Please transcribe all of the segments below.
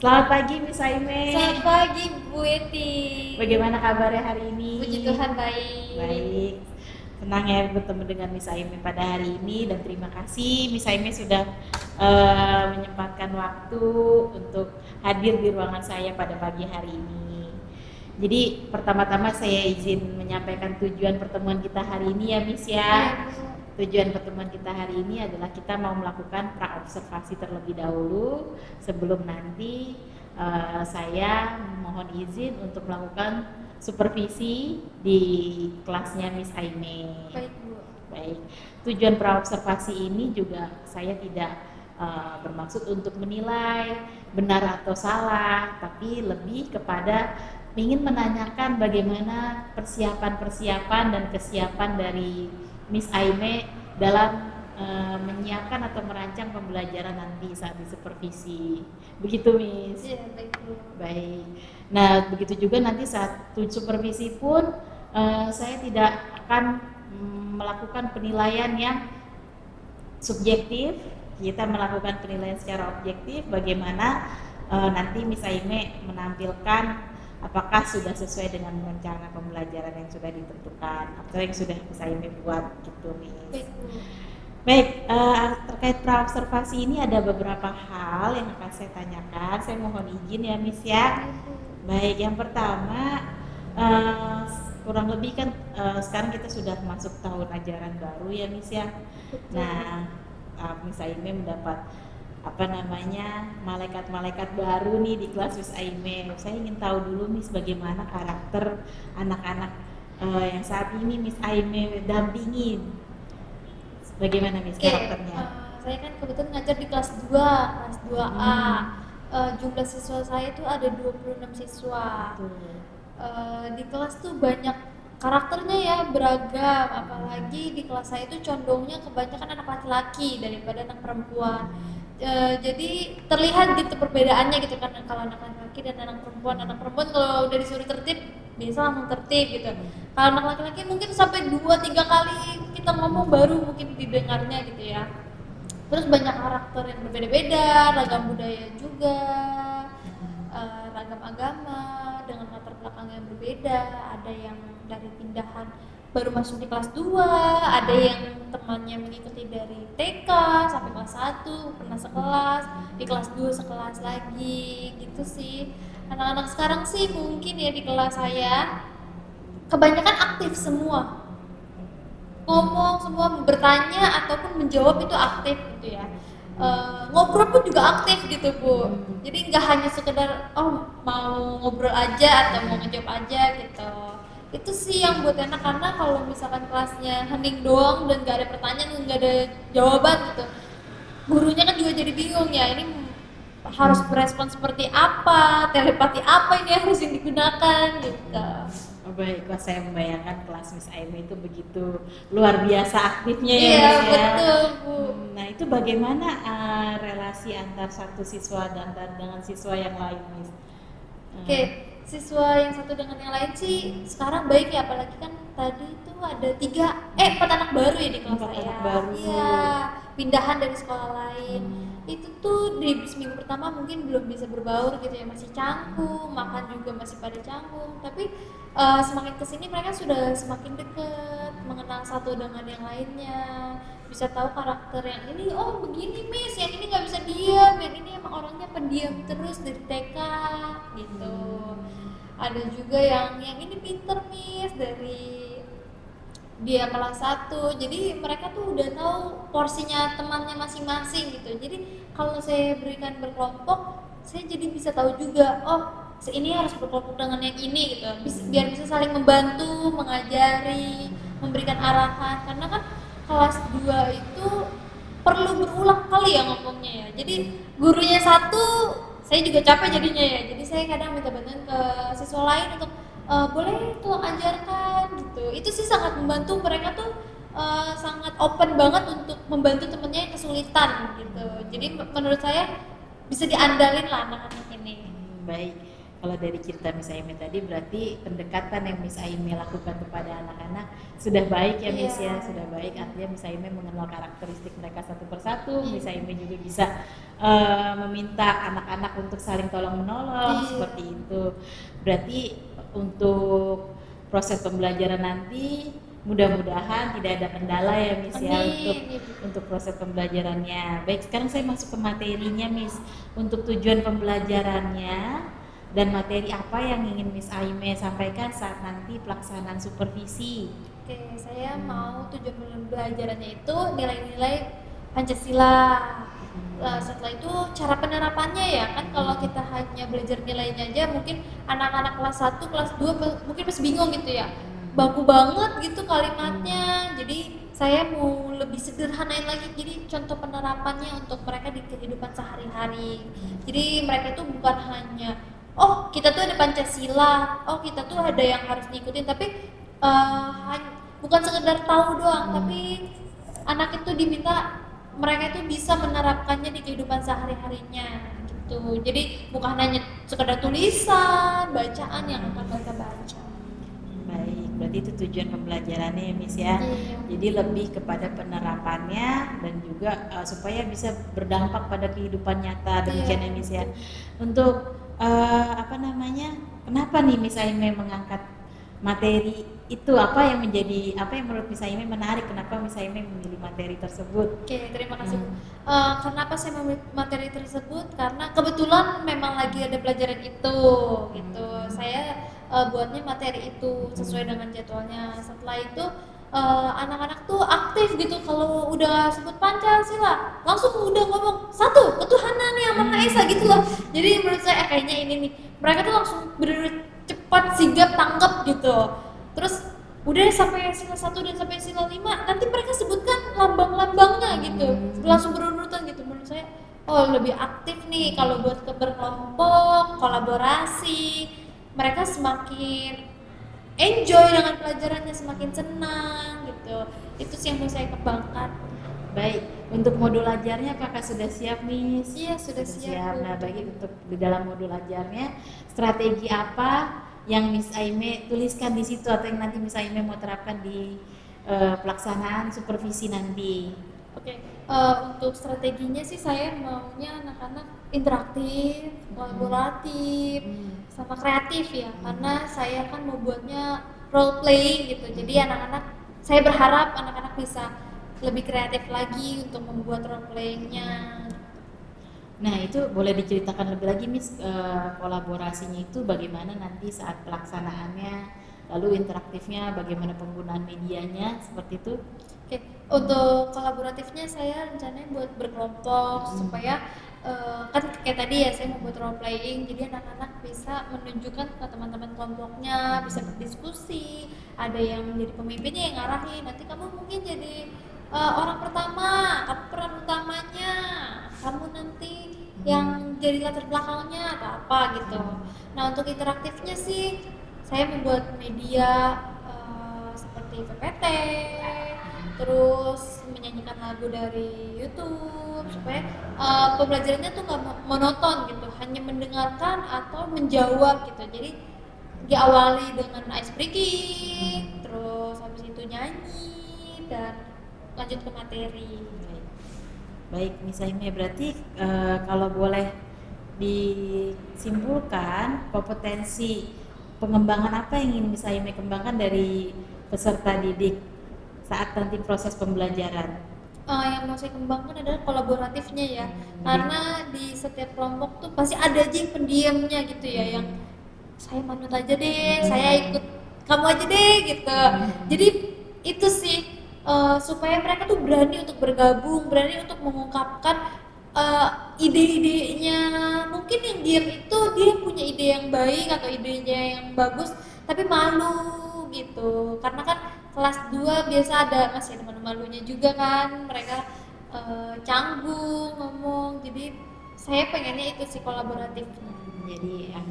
Selamat pagi Miss Aime. Selamat pagi Bu Eti. Bagaimana kabarnya hari ini? Puji Tuhan baik. Baik. Senang ya bertemu dengan Miss Aime pada hari ini dan terima kasih Miss Aime sudah menyempatkan waktu untuk hadir di ruangan saya pada pagi hari ini. Jadi pertama-tama saya izin menyampaikan tujuan pertemuan kita hari ini ya Miss ya. Tujuan pertemuan kita hari ini adalah kita mau melakukan praobservasi terlebih dahulu sebelum nanti saya mohon izin untuk melakukan supervisi di kelasnya Miss Aime. Baik Bu. Baik. Tujuan praobservasi ini juga saya tidak bermaksud untuk menilai benar atau salah, tapi lebih kepada ingin menanyakan bagaimana persiapan-persiapan dan kesiapan dari Miss Aime dalam menyiapkan atau merancang pembelajaran nanti saat disupervisi. Begitu Miss? Iya, baik Bu. Baik. Nah, begitu juga nanti saat supervisi pun saya tidak akan melakukan penilaian yang subjektif. Kita melakukan penilaian secara objektif bagaimana nanti Miss Aime menampilkan apakah sudah sesuai dengan rencana pembelajaran yang sudah ditentukan atau yang sudah Miss Aime buat gitu Miss. Baik Bu. Baik, terkait praobservasi ini ada beberapa hal yang akan saya tanyakan. Saya mohon izin ya Miss ya. Baik, yang pertama kurang lebih kan sekarang kita sudah masuk tahun ajaran baru ya Miss ya. Nah, Miss Aime mendapat malaikat-malaikat baru nih di kelas Miss Aime. Saya ingin tahu dulu Miss bagaimana karakter anak-anak yang saat ini Miss Aime dampingin. Bagaimana Miss karakternya? Saya kan kebetulan ngajar di kelas 2A. Jumlah siswa saya itu ada 26 siswa. Di kelas tuh banyak karakternya ya, beragam, apalagi di kelas saya itu condongnya kebanyakan anak laki-laki daripada anak perempuan. Jadi terlihat gitu perbedaannya gitu kan, kalau anak laki-laki dan anak perempuan kalau udah disuruh tertib biasa langsung tertib gitu. Kalau anak laki-laki mungkin sampai 2-3 kali kita ngomong baru mungkin didengarnya gitu ya. Terus banyak karakter yang berbeda-beda, ragam budaya juga, ragam agama dengan latar belakang yang berbeda. Ada yang dari pindahan baru masuk di kelas 2, ada yang temannya mengikuti dari TK sampai kelas 1, pernah sekelas, di kelas 2 sekelas lagi, gitu sih. Anak-anak sekarang sih mungkin ya di kelas saya kebanyakan aktif semua, ngomong semua, bertanya ataupun menjawab itu aktif gitu ya. Ngobrol pun juga aktif gitu Bu, jadi nggak hanya sekedar mau ngobrol aja atau mau ngejawab aja gitu. Itu sih yang buat enak, karena kalau misalkan kelasnya hening doang dan nggak ada pertanyaan, nggak ada jawaban gitu, gurunya kan juga jadi bingung ya, ini harus berespon seperti apa, telepati apa ini harus yang digunakan gitu. Baik, saya membayangkan kelas Miss Aime itu begitu luar biasa aktifnya ya Iya, Miss ya. betul Bu. Nah itu bagaimana relasi antar satu siswa dan dengan siswa yang lain Miss? Oke, siswa yang satu dengan yang lain sih sekarang baik ya, apalagi kan tadi itu ada 4 anak baru ya di kelas 4 saya. anak baru. Iya, pindahan dari sekolah lain. Itu tuh di seminggu pertama mungkin belum bisa berbaur gitu ya, masih canggung, makan juga masih pada canggung. Tapi semakin kesini mereka sudah semakin dekat, mengenal satu dengan yang lainnya, bisa tahu karakter yang ini, begini Miss, yang ini nggak bisa diam, yang ini emang orangnya pendiam terus dari TK gitu. Ada juga yang ini pinter Miss, dari dia kelas 1, jadi mereka tuh udah tahu porsinya temannya masing-masing gitu. Jadi kalau saya berikan berkelompok, saya jadi bisa tahu juga, ini harus berkelompok dengan yang ini gitu, biar bisa saling membantu, mengajari, memberikan arahan. Karena kan kelas 2 itu perlu berulang kali ya ngomongnya ya, jadi gurunya satu, saya juga capek jadinya ya. Jadi saya kadang minta bantuan ke siswa lain untuk boleh tolong ajarkan gitu. Itu sih sangat membantu, mereka tuh sangat open banget untuk membantu temennya yang kesulitan gitu. Jadi menurut saya bisa diandalin lah anak-anak ini. Baik, kalau dari cerita Miss Aime tadi berarti pendekatan yang Miss Aime lakukan kepada anak-anak sudah baik ya Miss ya, sudah baik, artinya Miss Aime mengenal karakteristik mereka satu persatu. Miss Aime juga bisa meminta anak-anak untuk saling tolong menolong seperti itu. Berarti untuk proses pembelajaran nanti mudah-mudahan tidak ada kendala ya Miss ya untuk proses pembelajarannya. Baik, sekarang saya masuk ke materinya Miss. Untuk tujuan pembelajarannya dan materi apa yang ingin Miss Aime sampaikan saat nanti pelaksanaan supervisi? Oke, saya mau tujuan pembelajarannya itu nilai-nilai Pancasila. Setelah itu cara penerapannya ya kan, kalau kita hanya belajar nilainya aja mungkin anak-anak kelas 1, kelas 2 mungkin masih bingung gitu ya, baku banget gitu kalimatnya. Jadi saya mau lebih sederhanain lagi, jadi contoh penerapannya untuk mereka di kehidupan sehari-hari. Jadi mereka itu bukan hanya oh kita tuh ada Pancasila, oh kita tuh ada yang harus diikutin, tapi bukan sekedar tahu doang, tapi anak itu diminta mereka itu bisa menerapkannya di kehidupan sehari-harinya gitu. Jadi bukan hanya sekedar tulisan, bacaan yang akan mereka baca. Baik, berarti itu tujuan pembelajarannya ya Miss ya. Jadi lebih kepada penerapannya dan juga supaya bisa berdampak pada kehidupan nyata, demikian ya Miss ya. Untuk kenapa nih Miss Aime mengangkat materi itu, apa yang menurut Miss Aime menarik, kenapa Miss Aime memilih materi tersebut? Oke, terima kasih. Kenapa saya memilih materi tersebut? Karena kebetulan memang lagi ada pelajaran itu gitu. Saya buatnya materi itu sesuai dengan jadwalnya. Setelah itu anak-anak tuh aktif gitu, kalau udah sebut Pancasila langsung udah ngomong satu ketuhanan yang Maha Esa gitu loh. Jadi menurut saya kayaknya ini nih, mereka tuh langsung bener-bener cepat sigap tanggap gitu. Terus udah sampai sila 1 dan sampai sila 5 nanti mereka sebutkan lambang-lambangnya gitu, langsung berurutan gitu. Menurut saya lebih aktif nih kalau buat berkelompok, kolaborasi, mereka semakin enjoy dengan pelajarannya, semakin senang gitu. Itu sih yang mau saya kembangkan. Baik, untuk modul ajarnya apakah sudah siap Miss? Iya, sudah siap. Nah, bagi untuk di dalam modul ajarnya strategi apa yang Miss Aime tuliskan di situ atau yang nanti Miss Aime mau terapkan di pelaksanaan supervisi nanti? Oke, untuk strateginya sih saya maunya anak-anak interaktif, kolaboratif, sama kreatif ya, karena saya kan mau buatnya role playing gitu. Jadi saya berharap anak-anak bisa lebih kreatif lagi untuk membuat role playingnya. Nah, itu boleh diceritakan lebih lagi Miss, kolaborasinya itu bagaimana nanti saat pelaksanaannya, lalu interaktifnya bagaimana penggunaan medianya, seperti itu? Oke, untuk kolaboratifnya saya rencananya buat berkelompok supaya kan kayak tadi ya, saya mau buat role playing, jadi anak-anak bisa menunjukkan ke teman-teman kelompoknya, bisa berdiskusi, ada yang menjadi pemimpinnya yang ngarahin, nanti kamu mungkin jadi orang pertama, kamu peran utamanya, kamu nanti yang jadi latar belakangnya atau apa gitu. Nah, untuk interaktifnya sih saya membuat media seperti PPT, terus menyanyikan lagu dari YouTube supaya pembelajarannya tuh nggak monoton gitu, hanya mendengarkan atau menjawab gitu. Jadi diawali dengan ice breaking, terus habis itu nyanyi dan lanjut ke materi. Baik, Miss Aime, berarti kalau boleh disimpulkan kompetensi pengembangan apa yang ingin Miss Aime kembangkan dari peserta didik saat nanti proses pembelajaran? Yang mau saya kembangkan adalah kolaboratifnya ya, karena di setiap kelompok tuh pasti ada aja yang pendiamnya gitu ya, yang saya manut aja deh, saya ikut kamu aja deh gitu. Jadi itu sih supaya mereka tuh berani untuk bergabung, berani untuk mengungkapkan ide-idenya. Mungkin yang diam itu dia punya ide yang baik atau idenya yang bagus, tapi malu gitu, karena kan kelas 2 biasa masih ada malu-malunya juga kan, mereka canggung ngomong. Jadi saya pengennya itu sih kolaboratif. Jadi yang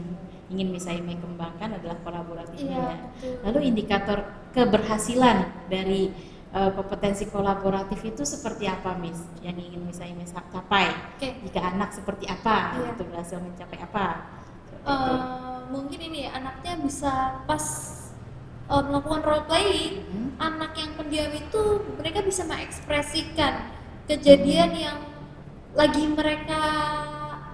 ingin Miss Aime kembangkan adalah kolaboratifnya. Iya, lalu indikator keberhasilan dari kompetensi kolaboratif itu seperti apa Miss? Yang ingin Miss Aime capai? Jika anak seperti apa? Itu berhasil mencapai apa? mungkin ini anaknya bisa pas melakukan role playing, anak yang pendiam itu mereka bisa mengekspresikan kejadian yang lagi mereka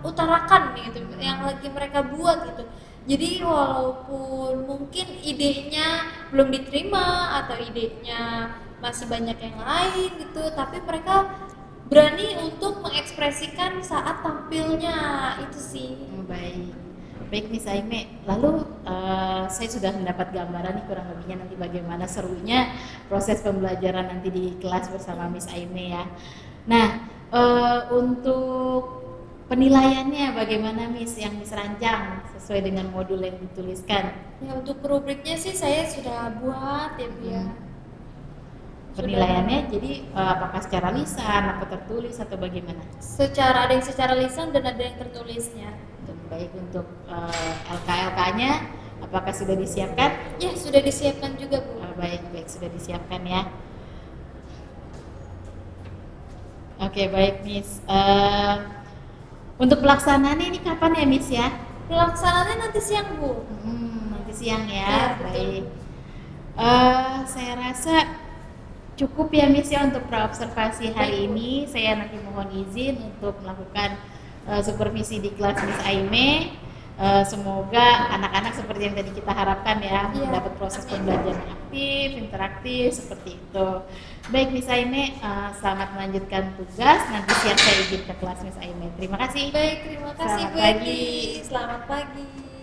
utarakan gitu, yang lagi mereka buat gitu. Jadi walaupun mungkin idenya belum diterima atau idenya masih banyak yang lain gitu, tapi mereka berani untuk mengekspresikan saat tampilnya itu sih. Baik Miss Aime, lalu saya sudah mendapat gambaran nih kurang lebihnya nanti bagaimana serunya proses pembelajaran nanti di kelas bersama Miss Aime ya. Nah, untuk penilaiannya bagaimana Miss yang Miss rancang sesuai dengan modul yang dituliskan? Ya untuk rubriknya sih saya sudah buat ya Bu ya. Penilaiannya jadi apakah secara lisan atau tertulis atau bagaimana? Ada yang secara lisan dan ada yang tertulisnya. Baik, untuk LK-LK-nya apakah sudah disiapkan? Ya sudah disiapkan juga Bu. Baik sudah disiapkan ya. Oke baik Miss. Untuk pelaksanaannya ini kapan ya Miss ya? Pelaksanaannya nanti siang Bu. Nanti siang ya. Ya baik. Saya rasa cukup ya Miss ya untuk praobservasi hari ini. Saya nanti mohon izin untuk melakukan supervisi di kelas Miss Aime. Semoga anak-anak seperti yang tadi kita harapkan ya, mendapat proses pembelajaran aktif, interaktif seperti itu. Baik Miss Aime, selamat melanjutkan tugas. Nanti siang saya izin ke kelas Miss Aime. Terima kasih. Baik, terima kasih Bu Edi. Selamat pagi.